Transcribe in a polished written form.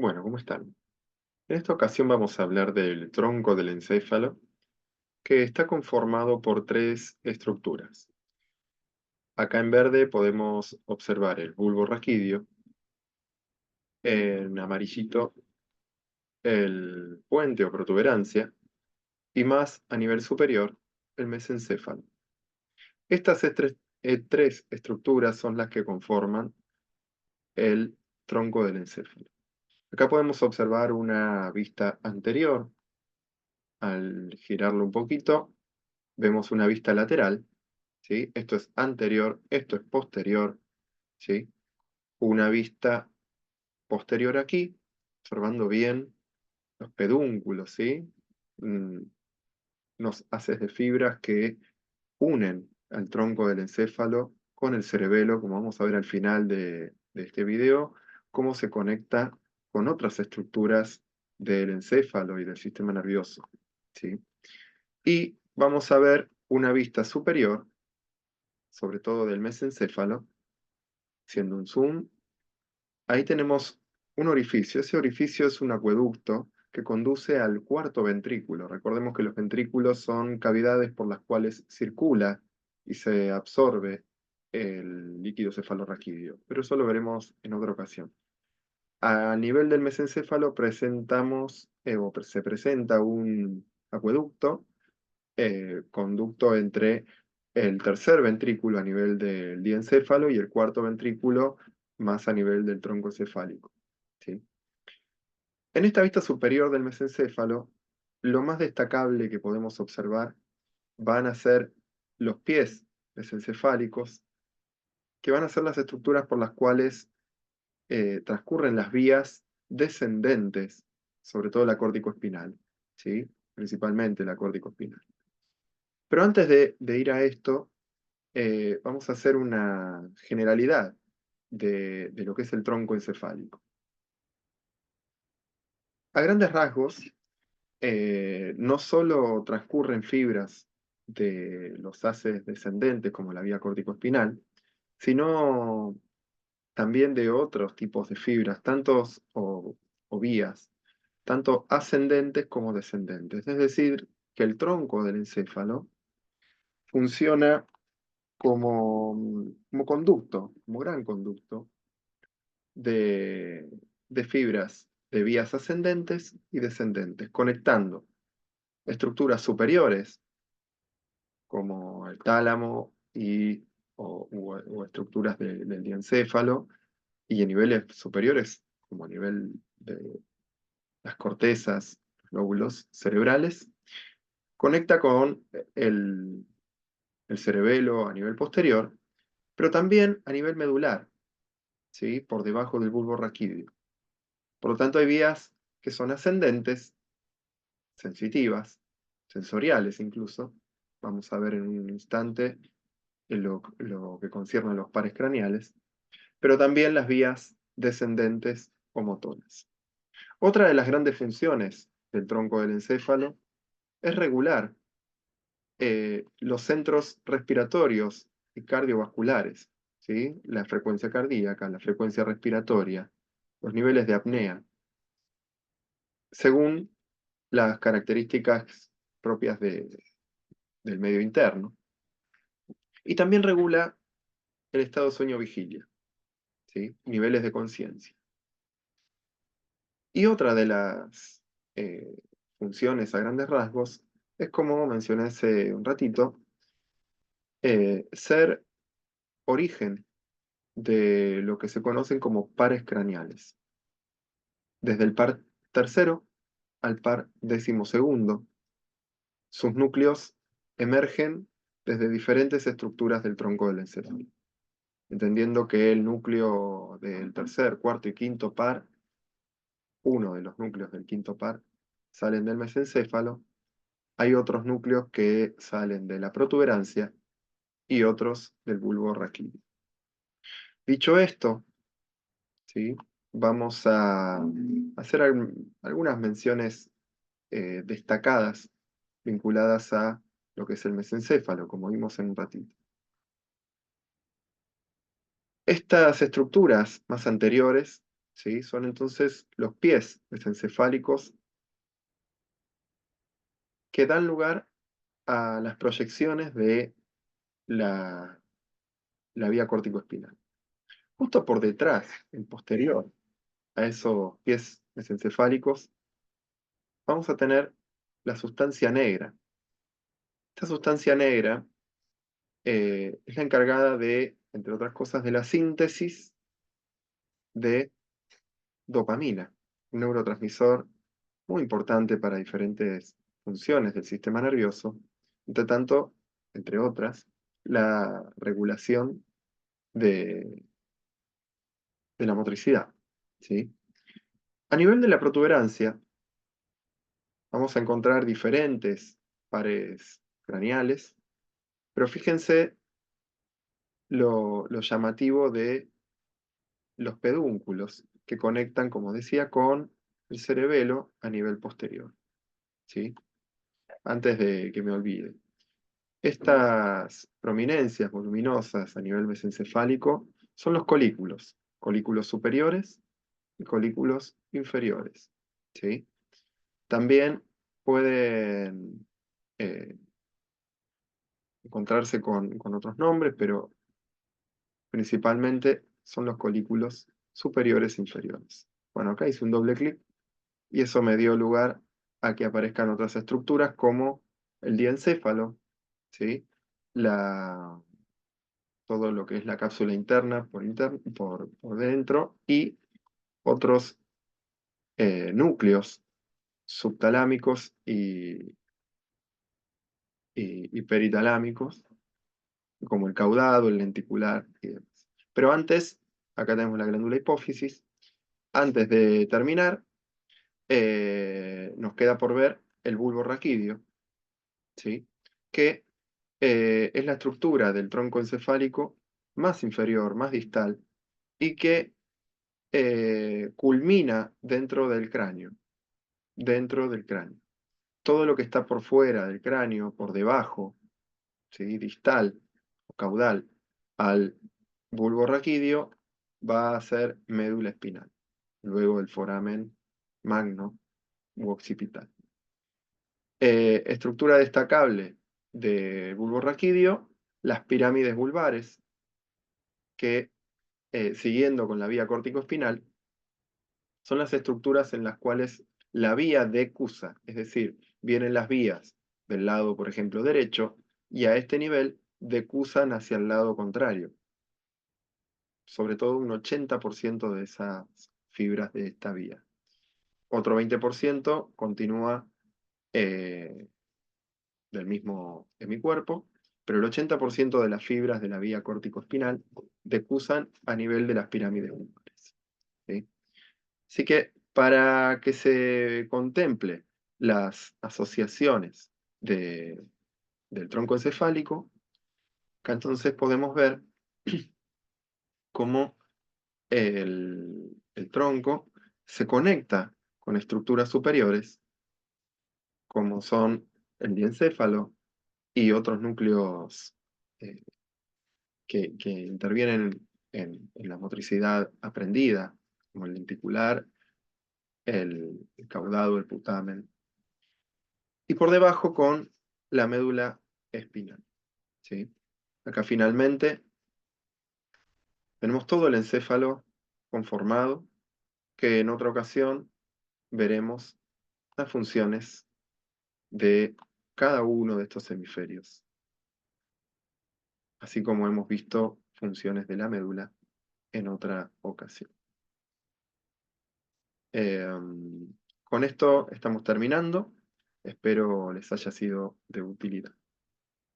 Bueno, ¿cómo están? En esta ocasión vamos a hablar del tronco del encéfalo, que está conformado por tres estructuras. Acá en verde podemos observar el bulbo raquídeo, en amarillito el puente o protuberancia, y más a nivel superior el mesencéfalo. Estas tres estructuras son las que conforman el tronco del encéfalo. Acá podemos observar una vista anterior. Al girarlo un poquito, vemos una vista lateral, ¿sí? Esto es anterior, esto es posterior, ¿sí? Una vista posterior aquí, observando bien los pedúnculos, ¿sí? Mm, Unos haces de fibras que unen al tronco del encéfalo con el cerebelo, como vamos a ver al final de este video, cómo se conecta con otras estructuras del encéfalo y del sistema nervioso, ¿sí? Y vamos a ver una vista superior, sobre todo del mesencéfalo, siendo un zoom. Ahí tenemos un orificio. Ese orificio es un acueducto que conduce al cuarto ventrículo. Recordemos que los ventrículos son cavidades por las cuales circula y se absorbe el líquido cefalorraquídeo, pero eso lo veremos en otra ocasión. A nivel del mesencéfalo se presenta un acueducto, conducto entre el tercer ventrículo a nivel del diencéfalo y el cuarto ventrículo más a nivel del tronco cefálico, ¿sí? En esta vista superior del mesencéfalo, lo más destacable que podemos observar van a ser los pies mesencefálicos, que van a ser las estructuras por las cuales transcurren las vías descendentes, sobre todo la córtico-espinal, ¿sí? Principalmente la córtico-espinal. Pero antes de ir a esto, vamos a hacer una generalidad de lo que es el tronco encefálico. A grandes rasgos, no solo transcurren fibras de los haces descendentes como la vía córtico-espinal, sino también de otros tipos de fibras, o vías, tanto ascendentes como descendentes. Es decir, que el tronco del encéfalo funciona como conducto, como gran conducto de, de fibras de vías ascendentes y descendentes, conectando estructuras superiores como el tálamo o estructuras del diencéfalo, y en niveles superiores, como a nivel de las cortezas, los lóbulos cerebrales, conecta con el cerebelo a nivel posterior, pero también a nivel medular, ¿sí? Por debajo del bulbo raquídeo. Por lo tanto, hay vías que son ascendentes, sensitivas, sensoriales incluso. Vamos a ver en un instante lo que concierne a los pares craneales, pero también las vías descendentes o motoras. Otra de las grandes funciones del tronco del encéfalo es regular los centros respiratorios y cardiovasculares, ¿sí? La frecuencia cardíaca, la frecuencia respiratoria, los niveles de apnea, según las características propias del medio interno. Y también regula el estado sueño-vigilia, ¿sí? Niveles de conciencia. Y otra de las eh, funciones a grandes rasgos es, como mencioné hace un ratito, ser origen de lo que se conocen como pares craneales. Desde el par tercero al par decimosegundo, sus núcleos emergen desde diferentes estructuras del tronco del encéfalo, entendiendo que el núcleo del tercer, cuarto y quinto par, uno de los núcleos del quinto par, salen del mesencéfalo. Hay otros núcleos que salen de la protuberancia y otros del bulbo raquídeo. Dicho esto, ¿sí? Vamos a hacer algunas menciones destacadas vinculadas a lo que es el mesencéfalo, como vimos en un ratito. Estas estructuras más anteriores ¿sí? Son entonces los pies mesencefálicos que dan lugar a las proyecciones de la, la vía córtico-espinal. Justo por detrás, en posterior a esos pies mesencefálicos, vamos a tener la sustancia negra. Esta sustancia negra es la encargada de, entre otras cosas, de la síntesis de dopamina, un neurotransmisor muy importante para diferentes funciones del sistema nervioso, entre tanto, entre otras, la regulación de, de la motricidad, ¿sí? A nivel de la protuberancia, vamos a encontrar diferentes pares craneales, pero fíjense lo llamativo de los pedúnculos que conectan, como decía, con el cerebelo a nivel posterior, ¿sí? Antes de que me olvide. Estas prominencias voluminosas a nivel mesencefálico son los colículos superiores y colículos inferiores, ¿sí? También pueden encontrarse con otros nombres, pero principalmente son los colículos superiores e inferiores. Bueno, acá hice un doble clic y eso me dio lugar a que aparezcan otras estructuras como el diencéfalo, ¿sí? La, todo lo que es la cápsula interna por dentro y otros núcleos subtalámicos y peritalámicos, como el caudado, el lenticular y demás. Pero antes, acá tenemos la glándula hipófisis. Antes de terminar, nos queda por ver el bulbo raquídeo, ¿sí? Que es la estructura del tronco encefálico más inferior, más distal, y que culmina dentro del cráneo. Todo lo que está por fuera del cráneo, por debajo, ¿sí? Distal o caudal al bulbo raquídeo, va a ser médula espinal, luego el foramen magno u occipital. Estructura destacable de bulbo raquídeo, las pirámides vulvares, que siguiendo con la vía córtico-espinal, son las estructuras en las cuales la vía decusa, es decir, vienen las vías del lado, por ejemplo, derecho, y a este nivel decusan hacia el lado contrario. Sobre todo un 80% de esas fibras de esta vía. Otro 20% continúa del mismo hemicuerpo, pero el 80% de las fibras de la vía córtico-espinal decusan a nivel de las pirámides vulvares, ¿sí? Así que para que se contemple las asociaciones del tronco encefálico, acá entonces podemos ver cómo el tronco se conecta con estructuras superiores, como son el diencéfalo y otros núcleos eh, que intervienen en la motricidad aprendida, como el lenticular, el caudado, el putamen, y por debajo con la médula espinal, ¿sí? Acá finalmente tenemos todo el encéfalo conformado, que en otra ocasión veremos las funciones de cada uno de estos hemisferios, así como hemos visto funciones de la médula en otra ocasión. Con esto estamos terminando. Espero les haya sido de utilidad.